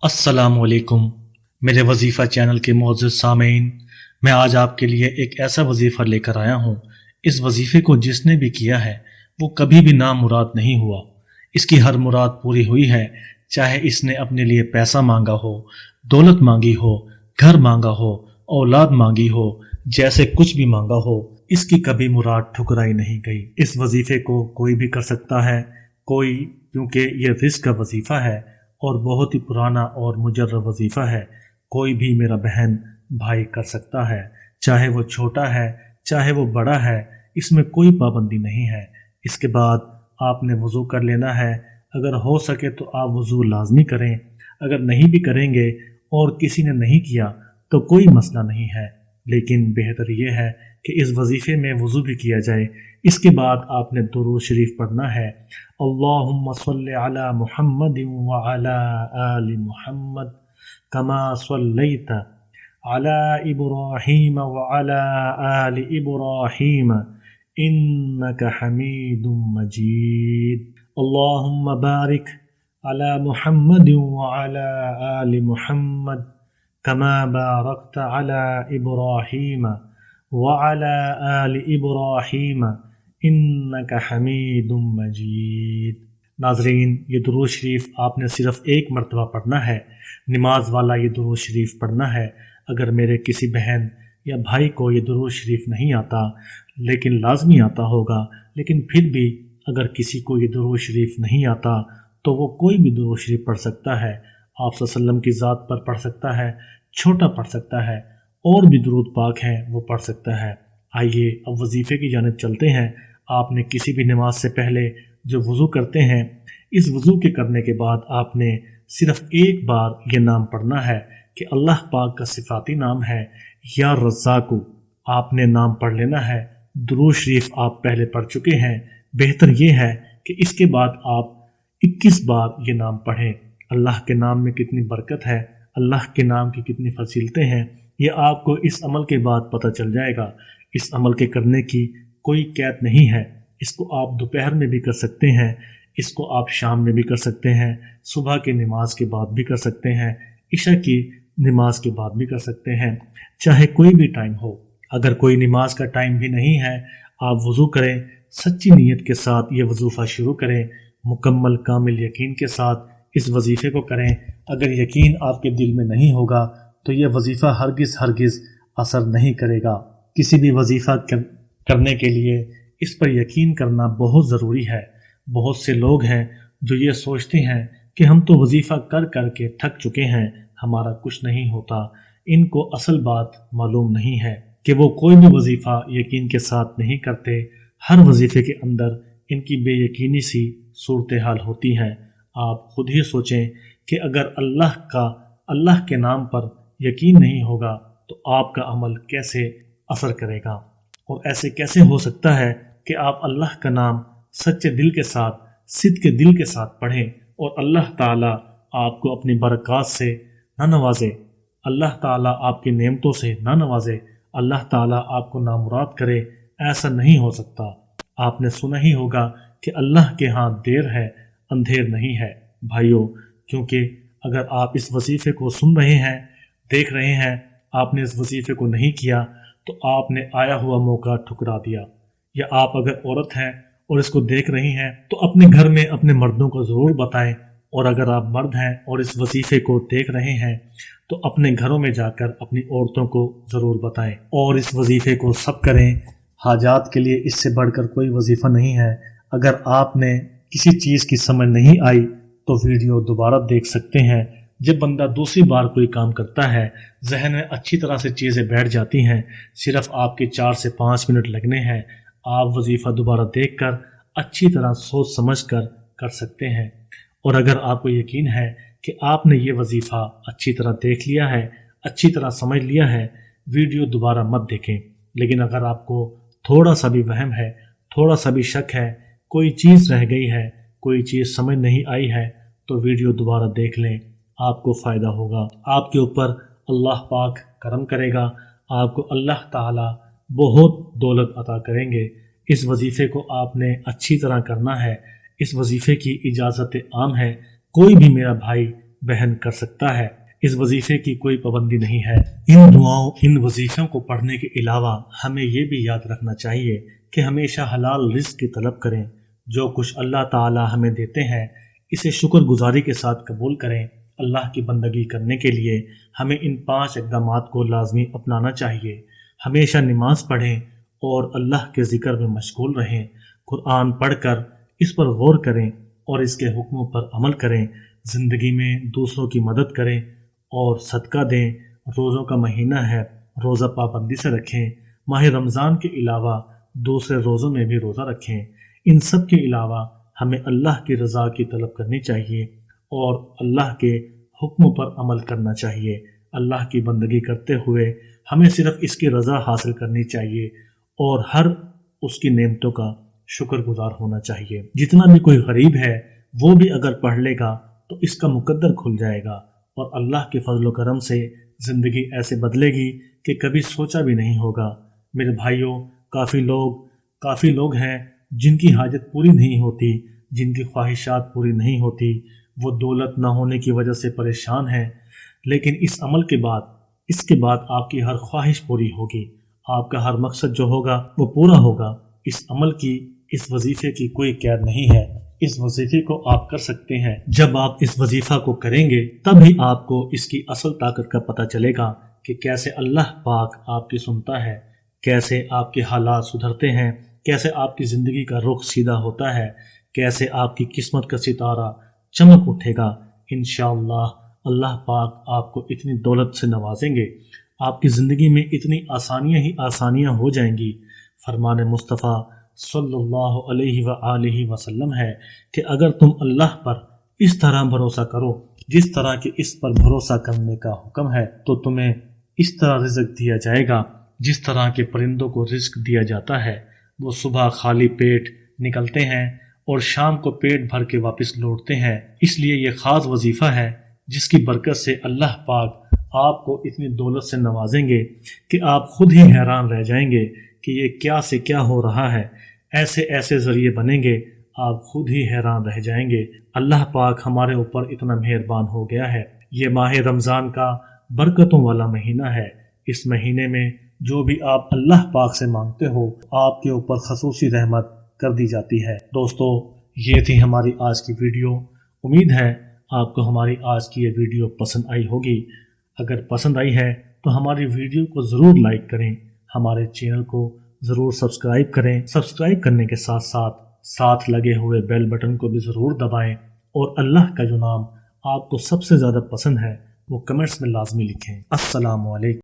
अस्सलाम वालेकुम। मेरे वजीफ़ा चैनल के मोअज़्ज़ज़ सामीन, मैं आज आपके लिए एक ऐसा वजीफ़ा लेकर आया हूँ। इस वजीफ़े को जिसने भी किया है वो कभी भी नामुराद नहीं हुआ। इसकी हर मुराद पूरी हुई है, चाहे इसने अपने लिए पैसा मांगा हो, दौलत मांगी हो, घर मांगा हो, औलाद मांगी हो, जैसे कुछ भी मांगा हो, इसकी कभी मुराद ठुकराई नहीं गई। इस वजीफ़े को कोई भी कर सकता है, कोई, क्योंकि ये रिस्क का वजीफ़ा है और बहुत ही पुराना और मुजर्रब वजीफ़ा है। कोई भी मेरा बहन भाई कर सकता है, चाहे वो छोटा है चाहे वो बड़ा है, इसमें कोई पाबंदी नहीं है। इसके बाद आपने वज़ू कर लेना है। अगर हो सके तो आप वज़ू लाजमी करें, अगर नहीं भी करेंगे और किसी ने नहीं किया तो कोई मसला नहीं है, लेकिन बेहतर यह है कि इस वजीफ़े में वज़ू भी किया जाए। इसके बाद आपने दुरूद शरीफ पढ़ना है, अल्लाहुम्मा सल्लि अला मुहम्मद व अला आलि मुहम्मद कमा सल्लैता अला इब्राहीम व अला आलि इब्राहीम इन्नका हमीदुम मजीद। अल्लाहुम्मा बारिक अला मुहम्मद व अला आलि मुहम्मद कमा बारकता अला इब्राहीम व अला आलि इब्राहीम इन्नका हमीदुम मजीद। नाज़रीन, ये दुरूद शरीफ आपने सिर्फ एक मरतबा पढ़ना है। नमाज वाला ये दुरूद शरीफ पढ़ना है। अगर मेरे किसी बहन या भाई को ये दुरूद शरीफ नहीं आता, लेकिन लाजमी आता होगा, लेकिन फिर भी अगर किसी को ये दुरूद शरीफ नहीं आता तो वो कोई भी दुरूद शरीफ पढ़ सकता है। आप सल्लल्लाहु अलैहि वसल्लम की ज़ात पर पढ़ सकता है, छोटा पढ़ सकता है, और भी दुरूद पाक हैं वो पढ़ सकता है। आइए अब वजीफ़े की जानिब चलते हैं। आपने किसी भी नमाज से पहले जो वज़ू करते हैं, इस वज़ू के करने के बाद आपने सिर्फ एक बार ये नाम पढ़ना है कि अल्लाह पाक का सिफाती नाम है या रज़्ज़ाक़ु। आपने नाम पढ़ लेना है। दुरूद शरीफ आप पहले पढ़ चुके हैं। बेहतर ये है कि इसके बाद आप 21 बार ये नाम पढ़ें। अल्लाह के नाम में कितनी बरकत है, अल्लाह के नाम की कितनी फजीलतें हैं, ये आपको इस अमल के बाद पता चल जाएगा। इस अमल के करने की कोई कैद नहीं है। इसको आप दोपहर में भी कर सकते हैं, इसको आप शाम में भी कर सकते हैं, सुबह की नमाज के बाद भी कर सकते हैं, इशा की नमाज के बाद भी कर सकते हैं, चाहे कोई भी टाइम हो। अगर कोई नमाज का टाइम भी नहीं है, आप वज़ू करें, सच्ची नीयत के साथ ये वज़ूफ़ा शुरू करें, मुकम्मल कामिल यकीन के साथ इस वजीफ़े को करें। अगर यकीन आपके दिल में नहीं होगा तो ये वजीफ़ा हरगिज़ असर नहीं करेगा। किसी भी वजीफ़ा करने के लिए इस पर यकीन करना बहुत ज़रूरी है। बहुत से लोग हैं जो ये सोचते हैं कि हम तो वजीफ़ा कर कर के थक चुके हैं, हमारा कुछ नहीं होता। इनको असल बात मालूम नहीं है कि वो कोई भी वजीफ़ा यकीन के साथ नहीं करते। हर वजीफ़े के अंदर इनकी बेयकीनी सी सूरत हाल होती है। आप खुद ही सोचें कि अगर अल्लाह के नाम पर यकीन नहीं होगा तो आपका अमल कैसे असर करेगा, और ऐसे कैसे हो सकता है कि आप अल्लाह का नाम सच्चे दिल के साथ, सिद्क़ के दिल के साथ पढ़ें और अल्लाह ताला आपको अपनी बरक़ात से ना नवाजे, अल्लाह ताला आपकी नेमतों से ना नवाजे, अल्लाह ताला आपको नामुराद करे। ऐसा नहीं हो सकता। आपने सुना ही होगा कि अल्लाह के यहाँ देर है, अंधेर नहीं है। भाइयों, क्योंकि अगर आप इस वजीफ़े को सुन रहे हैं, देख रहे हैं, आपने इस वजीफ़े को नहीं किया तो आपने आया हुआ मौका ठुकरा दिया। या आप अगर औरत हैं और इसको देख रही हैं तो अपने घर में अपने मर्दों को ज़रूर बताएं, और अगर आप मर्द हैं और इस वजीफ़े को देख रहे हैं तो अपने घरों में जाकर अपनी औरतों को ज़रूर बताएं और इस वजीफ़े को सब करें। हाजात के लिए इससे बढ़कर कोई वजीफ़ा नहीं है। अगर आपने किसी चीज़ की समझ नहीं आई तो वीडियो दोबारा देख सकते हैं। जब बंदा दूसरी बार कोई काम करता है, जहन में अच्छी तरह से चीज़ें बैठ जाती हैं। सिर्फ आपके 4 से 5 मिनट लगने हैं। आप वजीफ़ा दोबारा देखकर अच्छी तरह सोच समझ कर सकते हैं। और अगर आपको यकीन है कि आपने ये वजीफ़ा अच्छी तरह देख लिया है, अच्छी तरह समझ लिया है, वीडियो दोबारा मत देखें। लेकिन अगर आपको थोड़ा सा भी वहम है, थोड़ा सा भी शक है, कोई चीज़ रह गई है, कोई चीज़ समझ नहीं आई है, तो वीडियो दोबारा देख लें, आपको फ़ायदा होगा। आपके ऊपर अल्लाह पाक करम करेगा, आपको अल्लाह ताला बहुत दौलत अता करेंगे। इस वजीफ़े को आपने अच्छी तरह करना है। इस वजीफ़े की इजाज़त आम है। कोई भी मेरा भाई वहन कर सकता है। इस वजीफे की कोई पाबंदी नहीं है। इन दुआओं, इन वजीफों को पढ़ने के अलावा हमें ये भी याद रखना चाहिए कि हमेशा हलाल रिज़्क की तलब करें। जो कुछ अल्लाह ताला हमें देते हैं इसे शुक्रगुजारी के साथ कबूल करें। अल्लाह की बंदगी करने के लिए हमें इन 5 इक़दामात को लाजमी अपनाना चाहिए। हमेशा नमाज पढ़ें और अल्लाह के ज़िक्र में मशगूल रहें। कुरान पढ़कर इस पर गौर करें और इसके हुक्मों पर अमल करें। ज़िंदगी में दूसरों की मदद करें और सदका दें। रोज़ों का महीना है, रोज़ा पाबंदी से रखें। माह रमज़ान के अलावा दूसरे रोज़ों में भी रोज़ा रखें। इन सब के अलावा हमें अल्लाह की रज़ा की तलब करनी चाहिए और अल्लाह के हुक्मों पर अमल करना चाहिए। अल्लाह की बंदगी करते हुए हमें सिर्फ इसकी रज़ा हासिल करनी चाहिए और हर उसकी नेमतों का शुक्रगुजार होना चाहिए। जितना भी कोई गरीब है वो भी अगर पढ़ लेगा तो इसका मुकद्दर खुल जाएगा और अल्लाह के फजल करम से ज़िंदगी ऐसे बदलेगी कि कभी सोचा भी नहीं होगा। मेरे भाइयों, काफ़ी लोग हैं जिनकी हाजत पूरी नहीं होती, जिनकी ख्वाहिशात पूरी नहीं होती, वो दौलत ना होने की वजह से परेशान हैं। लेकिन इस अमल के बाद, इसके बाद आपकी हर ख्वाहिश पूरी होगी, आपका हर मकसद जो होगा वो पूरा होगा। इस अमल की, इस वजीफे की कोई कैद नहीं है। इस वजीफे को आप कर सकते हैं। जब आप इस वजीफा को करेंगे तभी आपको इसकी असल ताकत का पता चलेगा कि कैसे अल्लाह पाक आपकी सुनता है, कैसे आपके हालात सुधरते हैं, कैसे आपकी ज़िंदगी का रुख सीधा होता है, कैसे आपकी किस्मत का सितारा चमक उठेगा। इंशाअल्लाह अल्लाह पाक आपको इतनी दौलत से नवाजेंगे, आपकी ज़िंदगी में इतनी आसानियाँ ही आसानियाँ हो जाएंगी। फरमान मुस्तफ़ा सल्लल्लाहु अलैहि व आलिहि वसल्लम है कि अगर तुम अल्लाह पर इस तरह भरोसा करो जिस तरह के इस पर भरोसा करने का हुक्म है, तो तुम्हें इस तरह रिज़्क दिया जाएगा जिस तरह के परिंदों को रिज़्क दिया जाता है। वो सुबह खाली पेट निकलते हैं और शाम को पेट भर के वापस लौटते हैं। इसलिए ये ख़ास वजीफ़ा है जिसकी बरकत से अल्लाह पाक आपको इतनी दौलत से नवाजेंगे कि आप खुद ही हैरान रह जाएंगे कि ये क्या से क्या हो रहा है। ऐसे ऐसे ज़रिए बनेंगे, आप खुद ही हैरान रह जाएंगे। अल्लाह पाक हमारे ऊपर इतना मेहरबान हो गया है। ये माह रमज़ान का बरकतों वाला महीना है। इस महीने में जो भी आप अल्लाह पाक से मांगते हो आपके ऊपर खसूसी रहमत कर दी जाती है। दोस्तों, ये थी हमारी आज की वीडियो। उम्मीद है आपको हमारी आज की ये वीडियो पसंद आई होगी। अगर पसंद आई है तो हमारी वीडियो को ज़रूर लाइक करें, हमारे चैनल को ज़रूर सब्सक्राइब करें। सब्सक्राइब करने के साथ लगे हुए बेल बटन को भी ज़रूर दबाएं और अल्लाह का जो नाम आपको सबसे ज़्यादा पसंद है वो कमेंट्स में लाजमी लिखें। अस्सलामु अलैकुम।